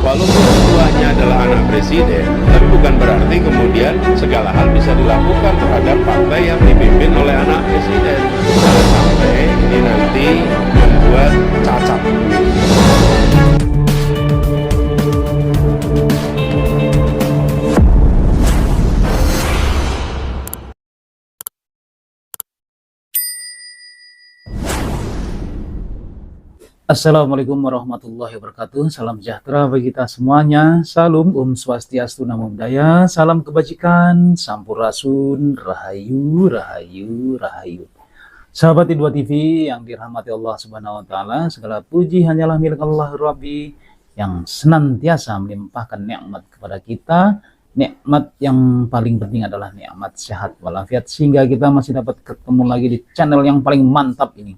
Walaupun ketuanya adalah anak presiden, tapi bukan berarti kemudian segala hal bisa dilakukan terhadap partai yang dipimpin oleh anak presiden. Jangan sampai ini nanti membuat cacat. Assalamualaikum warahmatullahi wabarakatuh. Salam sejahtera bagi kita semuanya. Salam Swastiastu, Namo Buddhaya. Salam kebajikan, Sampurasun, Rahayu, Rahayu, Rahayu. Sahabat I2 TV yang dirahmati Allah Subhanahu wa taala, segala puji hanyalah milik Allah Rabbi yang senantiasa melimpahkan nikmat kepada kita. Nikmat yang paling penting adalah nikmat sehat walafiat, sehingga kita masih dapat ketemu lagi di channel yang paling mantap ini.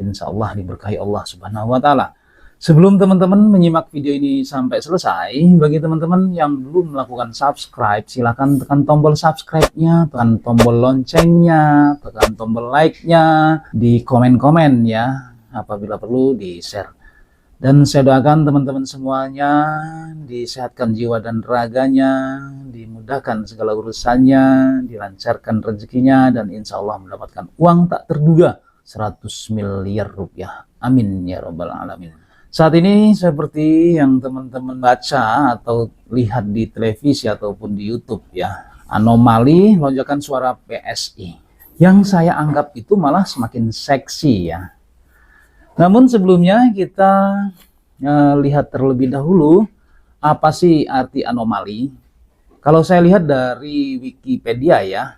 Insya Allah diberkahi Allah Subhanahu wa taala. Sebelum teman-teman menyimak video ini sampai selesai, bagi teman-teman yang belum melakukan subscribe, silahkan tekan tombol subscribe-nya, tekan tombol loncengnya, tekan tombol like-nya, di komen-komen ya, apabila perlu di-share. Dan saya doakan teman-teman semuanya disehatkan jiwa dan raganya, dimudahkan segala urusannya, dilancarkan rezekinya, dan insya Allah mendapatkan uang tak terduga 100 miliar rupiah. Amin ya robbal alamin. Saat ini seperti yang teman-teman baca atau lihat di televisi ataupun di YouTube ya, anomali lonjakan suara PSI yang saya anggap itu malah semakin seksi ya. Namun sebelumnya kita lihat terlebih dahulu apa sih arti anomali. Kalau saya lihat dari Wikipedia ya,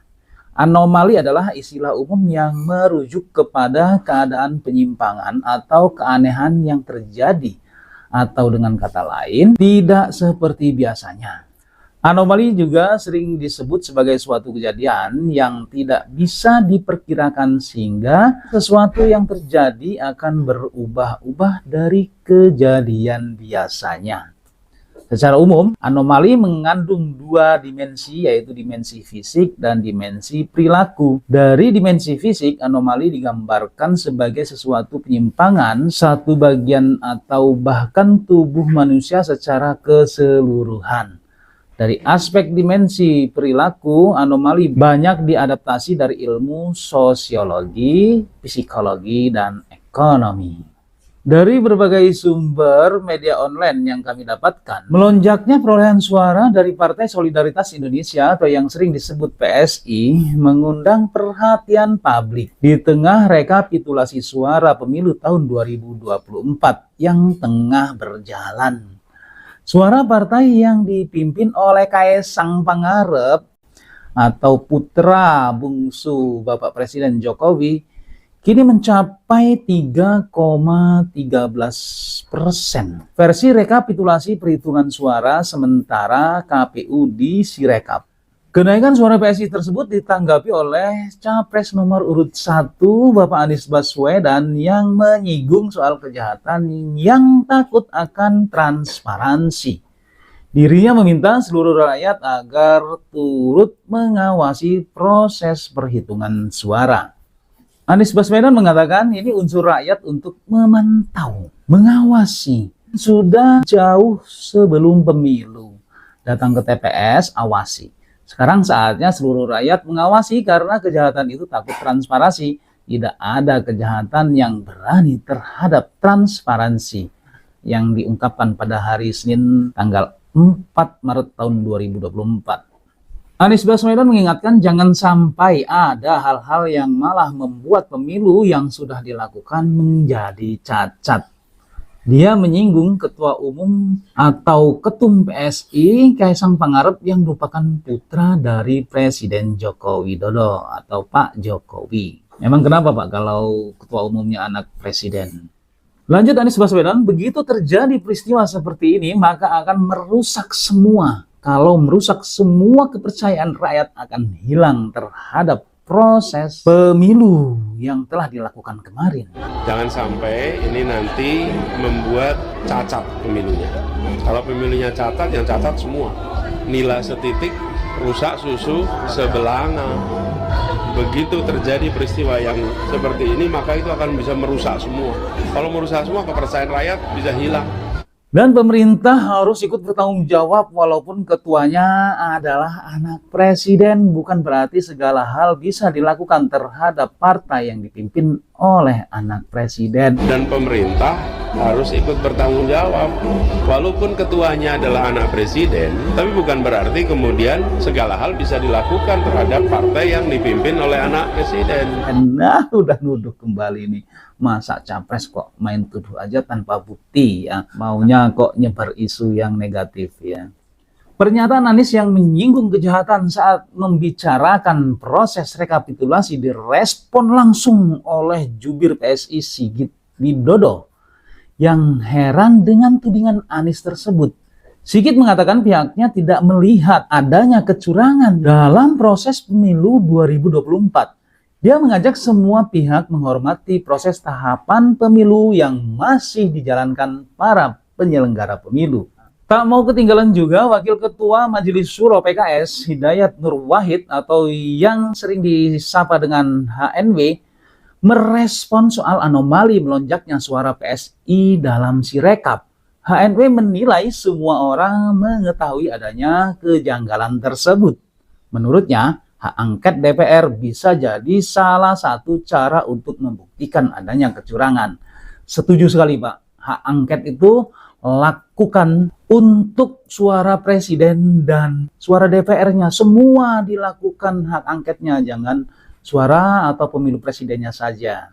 anomali adalah istilah umum yang merujuk kepada keadaan penyimpangan atau keanehan yang terjadi, atau dengan kata lain, tidak seperti biasanya. Anomali juga sering disebut sebagai suatu kejadian yang tidak bisa diperkirakan, sehingga sesuatu yang terjadi akan berubah-ubah dari kejadian biasanya. Secara umum, anomali mengandung dua dimensi, yaitu dimensi fisik dan dimensi perilaku. Dari dimensi fisik, anomali digambarkan sebagai sesuatu penyimpangan satu bagian atau bahkan tubuh manusia secara keseluruhan. Dari aspek dimensi perilaku, anomali banyak diadaptasi dari ilmu sosiologi, psikologi, dan ekonomi. Dari berbagai sumber media online yang kami dapatkan, melonjaknya perolehan suara dari Partai Solidaritas Indonesia atau yang sering disebut PSI mengundang perhatian publik di tengah rekapitulasi suara pemilu tahun 2024 yang tengah berjalan. Suara partai yang dipimpin oleh Kaesang Pangarep atau putra bungsu Bapak Presiden Jokowi kini mencapai 3,13%. Versi rekapitulasi perhitungan suara sementara KPU di Sirekap. Kenaikan suara PSI tersebut ditanggapi oleh Capres nomor urut 1 Bapak Anies Baswedan yang menyinggung soal kejahatan yang takut akan transparansi. Dirinya meminta seluruh rakyat agar turut mengawasi proses perhitungan suara. Anies Baswedan mengatakan ini unsur rakyat untuk memantau, mengawasi. Sudah jauh sebelum pemilu. Datang ke TPS, awasi. Sekarang saatnya seluruh rakyat mengawasi karena kejahatan itu takut transparansi. Tidak ada kejahatan yang berani terhadap transparansi yang diungkapkan pada hari Senin tanggal 4 Maret tahun 2024. Anies Baswedan mengingatkan jangan sampai ada hal-hal yang malah membuat pemilu yang sudah dilakukan menjadi cacat. Dia menyinggung Ketua Umum atau Ketum PSI Kaesang Pangarep yang merupakan putra dari Presiden Joko Widodo atau Pak Jokowi. Memang kenapa Pak kalau Ketua Umumnya anak Presiden? Lanjut Anies Baswedan, begitu terjadi peristiwa seperti ini maka akan merusak semua. Kalau merusak semua kepercayaan rakyat akan hilang terhadap proses pemilu yang telah dilakukan kemarin. Jangan sampai ini nanti membuat cacat pemilunya. Kalau pemilunya cacat, yang cacat semua. Nila setitik, rusak susu sebelanga. Begitu terjadi peristiwa yang seperti ini, maka itu akan bisa merusak semua. Kalau merusak semua, kepercayaan rakyat bisa hilang. Dan pemerintah harus ikut bertanggung jawab walaupun ketuanya adalah anak presiden. Bukan berarti segala hal bisa dilakukan terhadap partai yang dipimpin oleh anak presiden. Dan pemerintah harus ikut bertanggung jawab walaupun ketuanya adalah anak presiden, tapi bukan berarti kemudian segala hal bisa dilakukan terhadap partai yang dipimpin oleh anak presiden. Nah, udah nuduh kembali nih. Masa capres kok main tuduh aja tanpa bukti ya, maunya kok nyebar isu yang negatif ya. Pernyataan Anies yang menyinggung kejahatan saat membicarakan proses rekapitulasi direspon langsung oleh jubir PSI Sigit Widodo yang heran dengan tudingan Anies tersebut. Sigit mengatakan pihaknya tidak melihat adanya kecurangan dalam proses pemilu 2024. Dia mengajak semua pihak menghormati proses tahapan pemilu yang masih dijalankan para penyelenggara pemilu. Tak mau ketinggalan juga Wakil Ketua Majelis Syuro PKS Hidayat Nur Wahid atau yang sering disapa dengan HNW merespon soal anomali melonjaknya suara PSI dalam Sirekap. HNW menilai semua orang mengetahui adanya kejanggalan tersebut. Menurutnya, hak angket DPR bisa jadi salah satu cara untuk membuktikan adanya kecurangan. Setuju sekali Pak, hak angket itu lakukan untuk suara presiden dan suara DPR-nya. Semua dilakukan hak angketnya, jangan suara atau pemilu presidennya saja.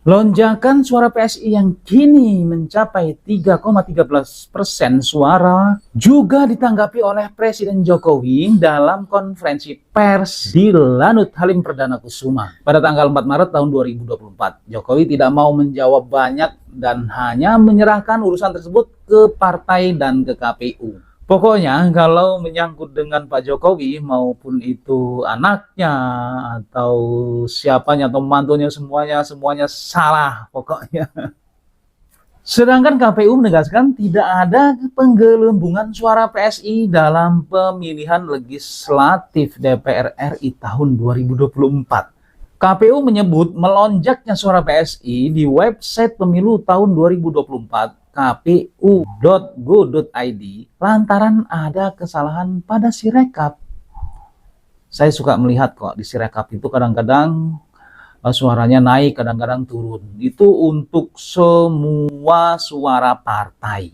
Lonjakan suara PSI yang kini mencapai 3,13% suara juga ditanggapi oleh Presiden Jokowi dalam konferensi pers di Lanut Halim Perdana Kusuma pada tanggal 4 Maret tahun 2024. Jokowi tidak mau menjawab banyak dan hanya menyerahkan urusan tersebut ke partai dan ke KPU. Pokoknya kalau menyangkut dengan Pak Jokowi maupun itu anaknya atau siapanya atau mantunya semuanya salah pokoknya. Sedangkan KPU menegaskan tidak ada penggelembungan suara PSI dalam pemilihan legislatif DPR RI tahun 2024. KPU menyebut melonjaknya suara PSI di website pemilu tahun 2024 kpu.go.id lantaran ada kesalahan pada Sirekap. Saya suka melihat kok di Sirekap itu kadang-kadang suaranya naik, kadang-kadang turun. Itu untuk semua suara partai.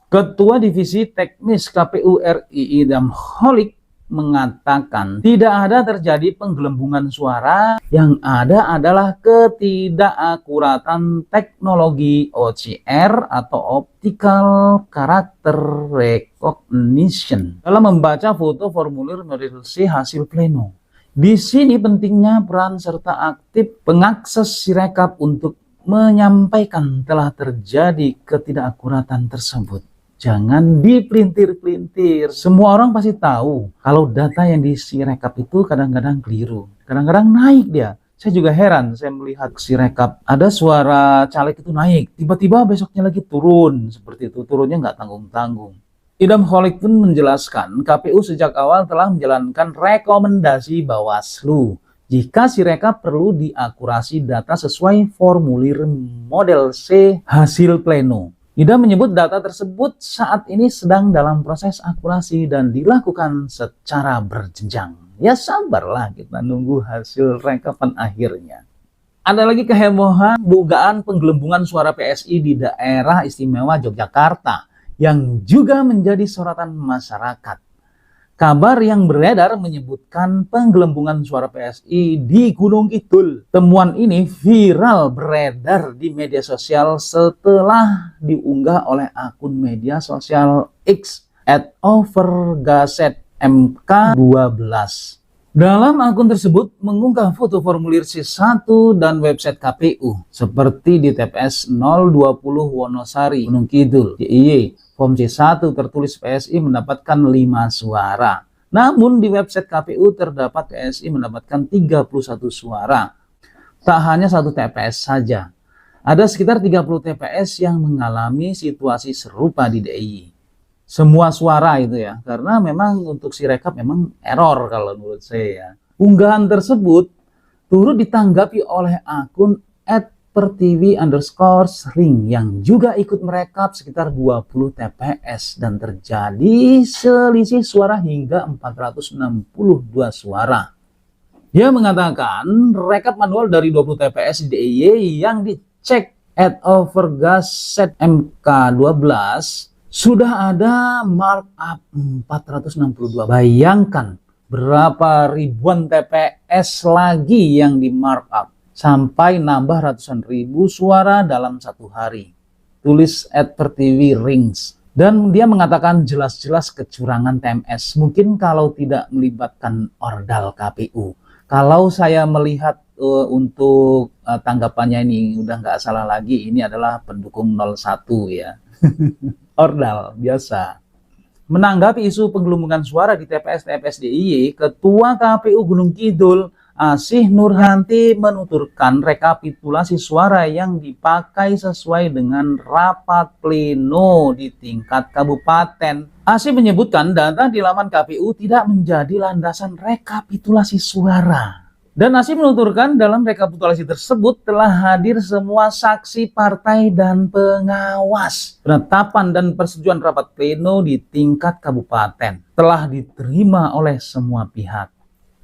Ketua Divisi Teknis KPU RI Idam Holik mengatakan tidak ada terjadi penggelembungan suara, yang ada adalah ketidakakuratan teknologi OCR atau Optical Character Recognition dalam membaca foto formulir model C hasil pleno. Di sini pentingnya peran serta aktif pengakses Sirekap untuk menyampaikan telah terjadi ketidakakuratan tersebut. Jangan dipelintir-pelintir. Semua orang pasti tahu kalau data yang di Sirekap itu kadang-kadang keliru. Kadang-kadang naik dia. Saya juga heran saya melihat Sirekap. Ada suara caleg itu naik. Tiba-tiba besoknya lagi turun. Seperti itu. Turunnya nggak tanggung-tanggung. Idam Holik pun menjelaskan KPU sejak awal telah menjalankan rekomendasi Bawaslu. Jika Sirekap perlu diakurasi data sesuai formulir model C hasil pleno. Idam menyebut data tersebut saat ini sedang dalam proses akurasi dan dilakukan secara berjenjang. Ya sabarlah kita nunggu hasil rekapan akhirnya. Ada lagi kehebohan dugaan penggelembungan suara PSI di daerah istimewa Yogyakarta yang juga menjadi sorotan masyarakat. Kabar yang beredar menyebutkan penggelembungan suara PSI di Gunung Kidul. Temuan ini viral beredar di media sosial setelah diunggah oleh akun media sosial X @overgazetmk12. Dalam akun tersebut mengunggah foto formulir C1 dan website KPU seperti di TPS 020 Wonosari, Gunung Kidul, DIY. Form C1 tertulis PSI mendapatkan 5 suara. Namun di website KPU terdapat PSI mendapatkan 31 suara. Tak hanya satu TPS saja. Ada sekitar 30 TPS yang mengalami situasi serupa di DIY. Semua suara itu ya. Karena memang untuk Sirekap memang error kalau menurut saya ya. Unggahan tersebut turut ditanggapi oleh akun @pertiwi_ring yang juga ikut merekap sekitar 20 TPS dan terjadi selisih suara hingga 462 suara. Dia mengatakan rekap manual dari 20 TPS di DIY yang dicek @overgas MK12 sudah ada markup 462. Bayangkan berapa ribuan TPS lagi yang di markup sampai nambah ratusan ribu suara dalam satu hari. Tulis @pertiwi_rings. Dan dia mengatakan jelas-jelas kecurangan TMS. Mungkin kalau tidak melibatkan ordal KPU. Kalau saya melihat untuk tanggapannya ini udah nggak salah lagi, ini adalah pendukung 01 ya. Ordal biasa. Menanggapi isu penggelembungan suara di TPS DIY, Ketua KPU Gunung Kidul Asih Nurhanti menuturkan rekapitulasi suara yang dipakai sesuai dengan rapat pleno di tingkat kabupaten. Asih menyebutkan data di laman KPU tidak menjadi landasan rekapitulasi suara. Dan Asih menuturkan dalam rekapitulasi tersebut telah hadir semua saksi partai dan pengawas. Penetapan dan persetujuan rapat pleno di tingkat kabupaten telah diterima oleh semua pihak.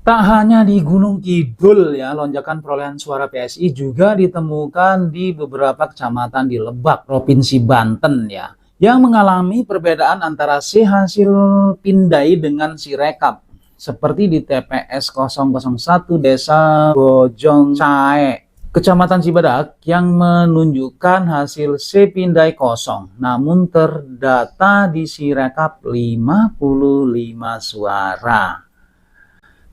Tak hanya di Gunung Kidul ya, lonjakan perolehan suara PSI juga ditemukan di beberapa kecamatan di Lebak, Provinsi Banten ya, yang mengalami perbedaan antara si hasil pindai dengan si rekap. Seperti di TPS 001 Desa Bojong Cae, Kecamatan Cibadak yang menunjukkan hasil si pindai kosong, namun terdata di si rekap 55 suara.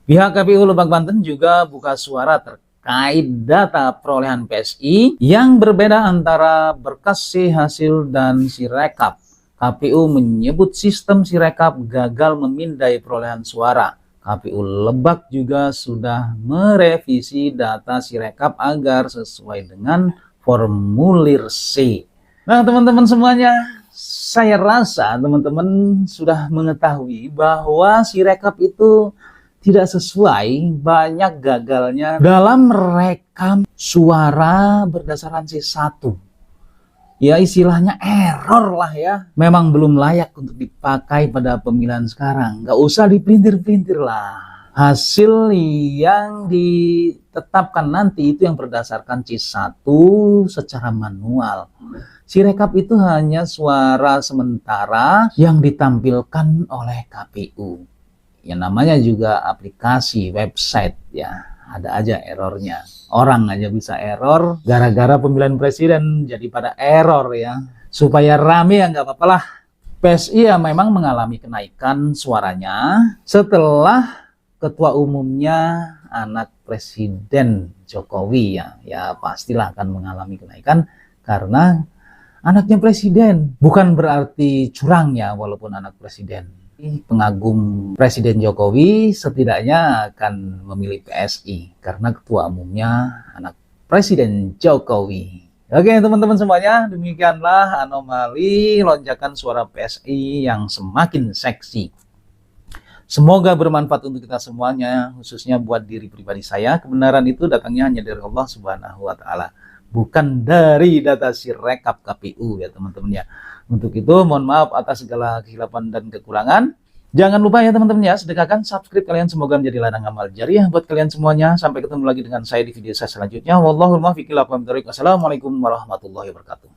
Pihak KPU Lebak Banten juga buka suara terkait data perolehan PSI yang berbeda antara berkas si hasil dan si rekap. KPU menyebut sistem si rekap gagal memindai perolehan suara. KPU Lebak juga sudah merevisi data si rekap agar sesuai dengan formulir C. Nah teman-teman semuanya, saya rasa teman-teman sudah mengetahui bahwa si rekap itu tidak sesuai, banyak gagalnya dalam merekam suara berdasarkan C1. Ya istilahnya error lah ya. Memang belum layak untuk dipakai pada pemilihan sekarang. Nggak usah dipelintir-pelintir lah. Hasil yang ditetapkan nanti itu yang berdasarkan C1 secara manual. Sirekap itu hanya suara sementara yang ditampilkan oleh KPU. Yang namanya juga aplikasi, website ya, ada aja errornya. Orang aja bisa error gara-gara pemilihan presiden jadi pada error ya. Supaya rame ya nggak apa-apa lah. PSI ya memang mengalami kenaikan suaranya setelah ketua umumnya anak Presiden Jokowi ya pastilah akan mengalami kenaikan karena anaknya presiden. Bukan berarti curang ya walaupun anak presiden. Pengagum Presiden Jokowi setidaknya akan memilih PSI karena ketua umumnya anak Presiden Jokowi. Oke teman-teman semuanya, demikianlah anomali lonjakan suara PSI yang semakin seksi. Semoga bermanfaat untuk kita semuanya, khususnya buat diri pribadi saya. Kebenaran itu datangnya hanya dari Allah Subhanahu wa Ta'ala, bukan dari data sirekap KPU ya teman-teman ya. Untuk itu mohon maaf atas segala kehilapan dan kekurangan. Jangan lupa ya teman-teman ya, sedekahkan subscribe kalian, semoga menjadi ladang amal jariah buat kalian semuanya. Sampai ketemu lagi dengan saya di video saya selanjutnya. Wallahul muwaffiq ila aqwamit thoriq. Wassalamualaikum warahmatullahi wabarakatuh.